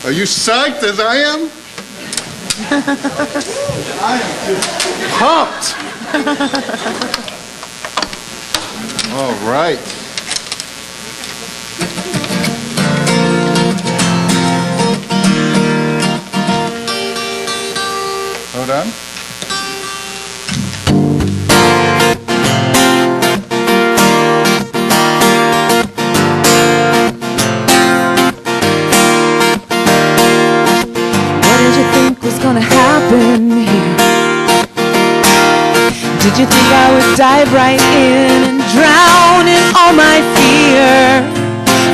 Are you psyched as I am? I am just pumped. All right. Hold on. Gonna happen here? Did you think I would dive right in and drown in all my fear?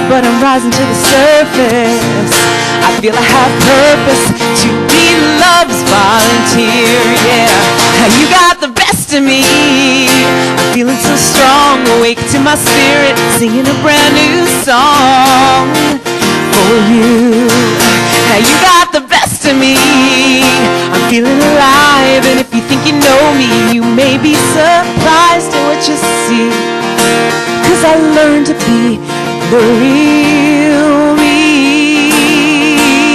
But I'm rising to the surface. I feel I have purpose to be love's volunteer. Yeah, you got the best of me. I'm feeling so strong, awake to my spirit, singing a brand new song for you. Now you got the best of me. I'm feeling alive, and if you think you know me, you may be surprised at what you see. 'Cause I learned to be the real me.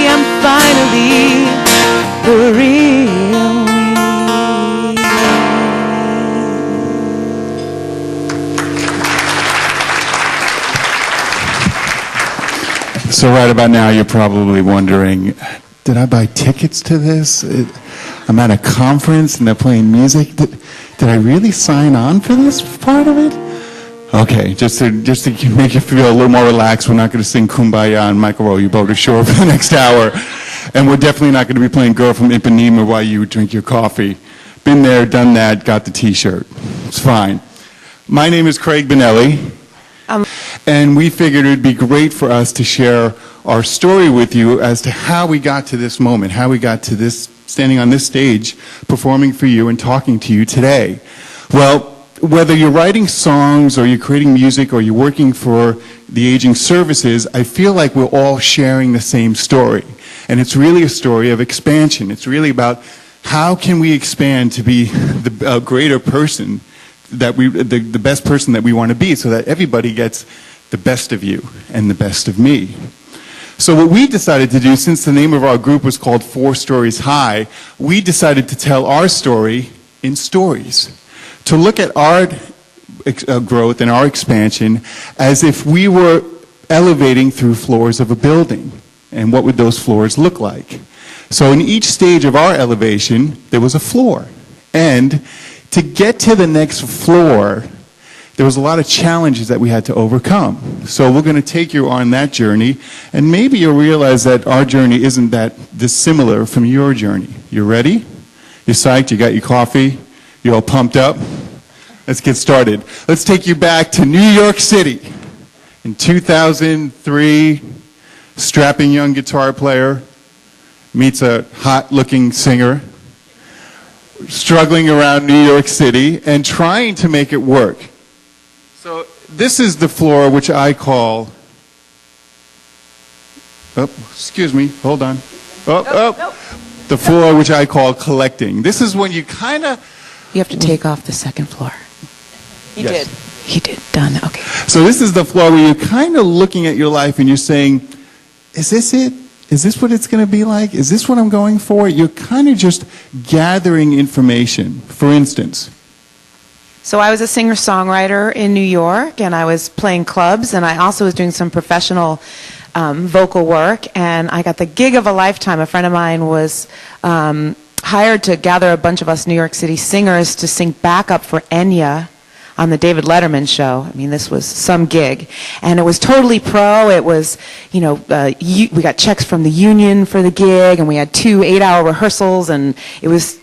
I'm finally the real me. So right about now, you're probably wondering, did I buy tickets to this? I'm at a conference and they're playing music. Did I really sign on for this part of it? Okay, just to make you feel a little more relaxed, we're not going to sing Kumbaya and Michael Row Your Boat Ashore for the next hour. And we're definitely not going to be playing Girl from Ipanema while you drink your coffee. Been there, done that, got the t-shirt. It's fine. My name is Craig Benelli. And we figured it would be great for us to share our story with you as to how we got to this moment, how we got to this, standing on this stage, performing for you and talking to you today. Well, whether you're writing songs or you're creating music or you're working for the aging services, I feel like we're all sharing the same story. And it's really a story of expansion. It's really about how can we expand to be the greater person that the best person that we want to be, so that everybody gets the best of you and the best of me. So what we decided to do, since the name of our group was called 4 Stories High, we decided to tell our story in stories. To look at our growth and our expansion as if we were elevating through floors of a building. And what would those floors look like? So in each stage of our elevation, there was a floor. And to get to the next floor, there was a lot of challenges that we had to overcome. So we're going to take you on that journey, and maybe you'll realize that our journey isn't that dissimilar from your journey. You ready? You're psyched? You got your coffee? You all pumped up? Let's get started. Let's take you back to New York City. In 2003, strapping young guitar player meets a hot-looking singer, struggling around New York City and trying to make it work. So this is the floor which I call, excuse me, hold on. The floor which I call collecting. This is when you kind of... You have to take off the second floor. He did. He did. Done. Okay. So this is the floor where you're kind of looking at your life and you're saying, is this it? Is this what it's going to be like? Is this what I'm going for? You're kind of just gathering information. For instance. So I was a singer-songwriter in New York, and I was playing clubs, and I also was doing some professional vocal work, and I got the gig of a lifetime. A friend of mine was hired to gather a bunch of us New York City singers to sing backup for Enya on the David Letterman show. I mean, this was some gig. And it was totally pro. It was, we got checks from the union for the gig, and we had 2 8-hour rehearsals, and it was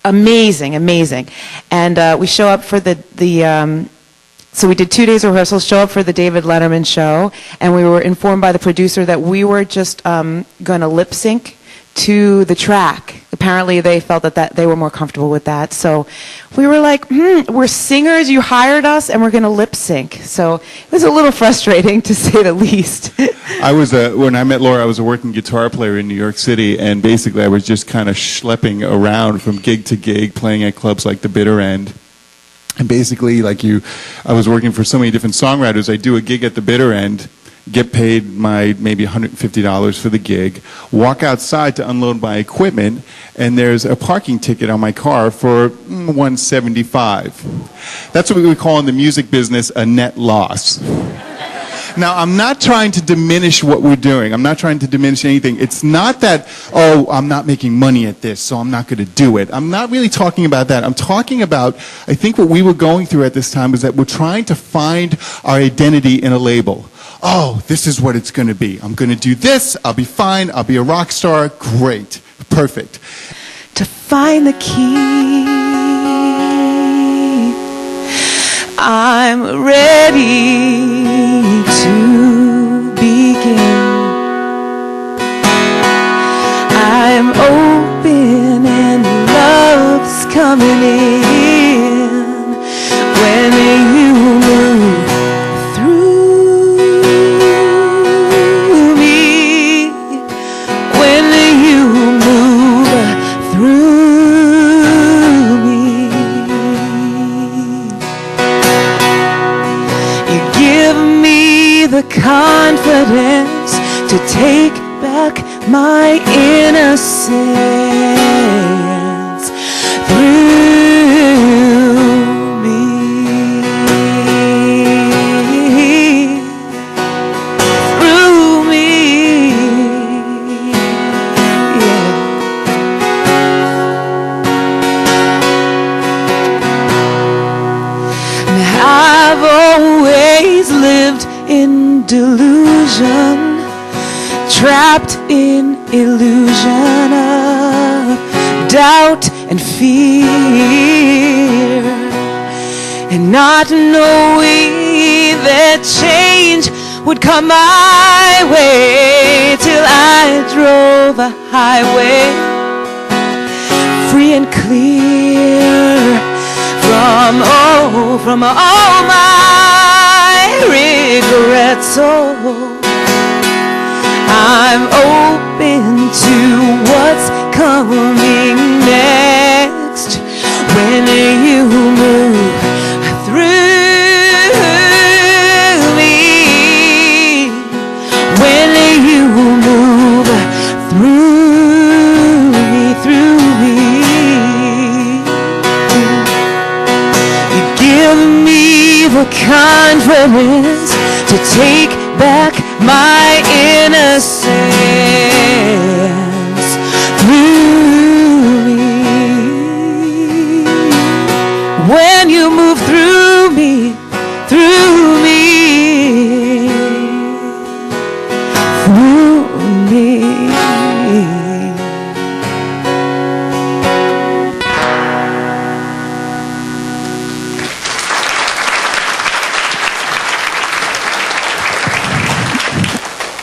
amazing, amazing. And we show up for so we did 2 days of rehearsals, show up for the David Letterman show, and we were informed by the producer that we were just going to lip sync to the track. Apparently they felt that they were more comfortable with that. So we were like, we're singers, you hired us, and we're going to lip sync. So it was a little frustrating, to say the least. When I met Laura, I was a working guitar player in New York City, and basically I was just kind of schlepping around from gig to gig, playing at clubs like the Bitter End. And basically, I was working for so many different songwriters. I do a gig at the Bitter End, get paid my maybe $150 for the gig, walk outside to unload my equipment, and there's a parking ticket on my car for $175. That's what we would call in the music business a net loss. Now, I'm not trying to diminish what we're doing. I'm not trying to diminish anything. It's not that, oh, I'm not making money at this, so I'm not going to do it. I'm not really talking about that. I'm talking about, I think what we were going through at this time was that we're trying to find our identity in a label. Oh, this is what it's going to be. I'm going to do this. I'll be fine. I'll be a rock star. Great. Perfect. To find the key, I'm ready to begin. I'm open and love's coming in when you move through me, when you move through me. You give me the confidence to take back my innocence through me. Through me. Yeah. I've always lived in delusion, trapped in illusion of doubt and fear, and not knowing that change would come my way till I drove a highway free and clear from all my regrets. Oh, I'm open to what's coming next when you move through me, when you move through me. You give me the confidence to take back my innocence through me. When you move through me, through me, through me.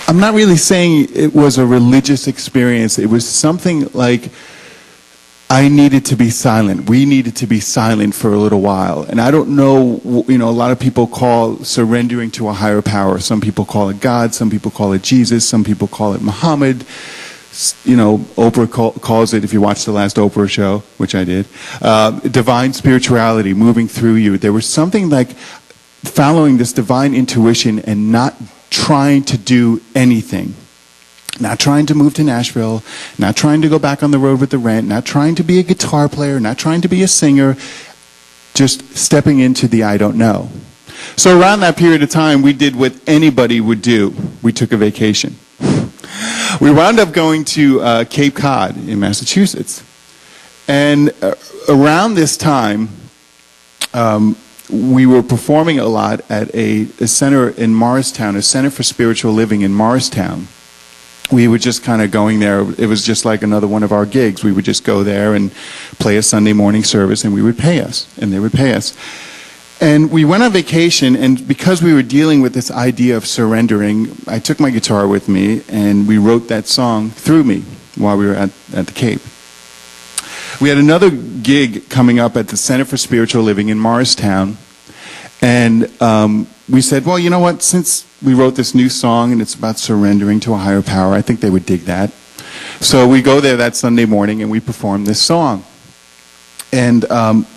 I'm not really saying it was a religious experience. It was something like I needed to be silent. We needed to be silent for a little while. And I don't know, a lot of people call surrendering to a higher power. Some people call it God. Some people call it Jesus. Some people call it Muhammad. Oprah calls it, if you watched the last Oprah show, which I did, divine spirituality moving through you. There was something like following this divine intuition and not trying to do anything. Not trying to move to Nashville, not trying to go back on the road with the Rent, not trying to be a guitar player, not trying to be a singer, just stepping into the I don't know. So around that period of time, we did what anybody would do. We took a vacation. We wound up going to Cape Cod in Massachusetts. And around this time, we were performing a lot at a center in Morristown, a center for spiritual living in Morristown. We were just kind of going there. It was just like another one of our gigs. We would just go there and play a Sunday morning service, and we would pay us, and they would pay us. And we went on vacation, and because we were dealing with this idea of surrendering, I took my guitar with me, and we wrote that song Through Me while we were at the Cape. We had another gig coming up at the Center for Spiritual Living in Morristown, and we said, well, you know what, since we wrote this new song and it's about surrendering to a higher power, I think they would dig that. So we go there that Sunday morning and we perform this song. And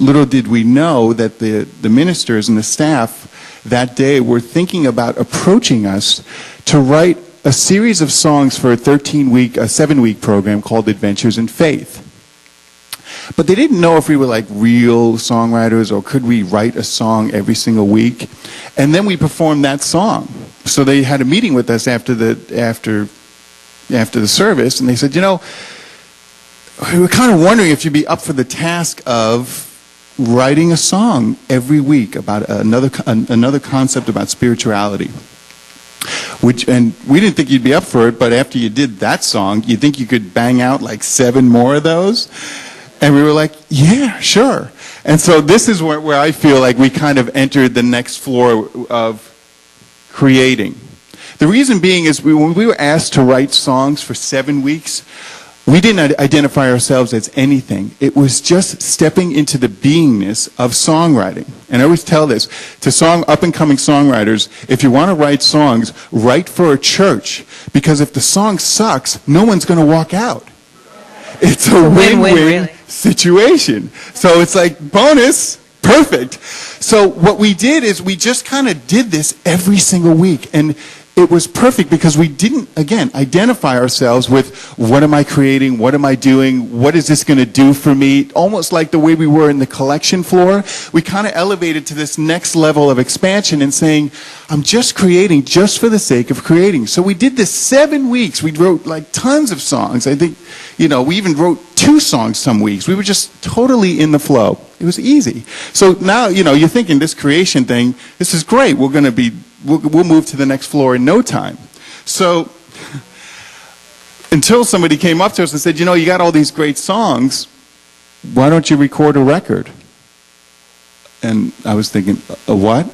little did we know that the ministers and the staff that day were thinking about approaching us to write a series of songs for a 7-week program called Adventures in Faith. But they didn't know if we were like real songwriters or could we write a song every single week. And then we performed that song. So they had a meeting with us after the service, and they said, you know, we were kind of wondering if you'd be up for the task of writing a song every week about another concept about spirituality. And we didn't think you'd be up for it, but after you did that song, you think you could bang out like 7 more of those? And we were like, yeah, sure. And so this is where I feel like we kind of entered the next floor of creating. The reason being is when we were asked to write songs for 7 weeks, we didn't identify ourselves as anything. It was just stepping into the beingness of songwriting. And I always tell this to up-and-coming songwriters, if you want to write songs, write for a church. Because if the song sucks, no one's going to walk out. It's a win-win really situation. So it's like, bonus, perfect. So what we did is we just kind of did this every single week. And it was perfect because we didn't, again, identify ourselves with what am I creating, what am I doing, what is this going to do for me? Almost like the way we were in the collection floor, we kind of elevated to this next level of expansion and saying, I'm just creating just for the sake of creating. So we did this 7 weeks. We wrote like tons of songs. I think, we even wrote 2 songs some weeks. We were just totally in the flow. It was easy. So now, you're thinking this creation thing, this is great. We'll move to the next floor in no time. So until somebody came up to us and said, you got all these great songs, why don't you record a record? And I was thinking, a what?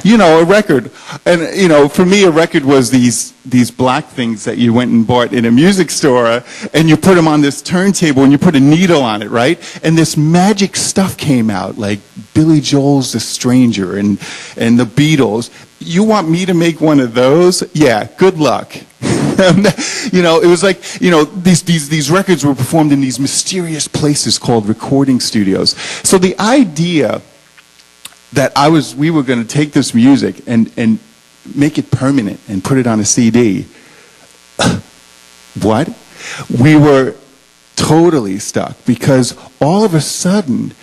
A record. And, for me, a record was these black things that you went and bought in a music store, and you put them on this turntable, and you put a needle on it, right? And this magic stuff came out, like Billy Joel's The Stranger and the Beatles. You want me to make one of those? Yeah, good luck. It was like, these records were performed in these mysterious places called recording studios. So the idea that we were going to take this music and make it permanent and put it on a CD. What? We were totally stuck because all of a sudden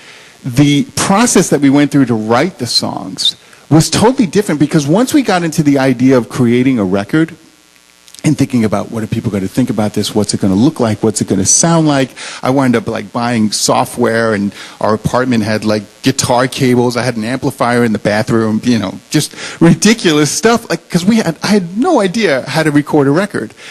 the process that we went through to write the songs was totally different because once we got into the idea of creating a record and thinking about what are people going to think about this, what's it going to look like, what's it going to sound like. I wound up like buying software, and our apartment had like guitar cables. I had an amplifier in the bathroom, just ridiculous stuff. Like because I had no idea how to record a record.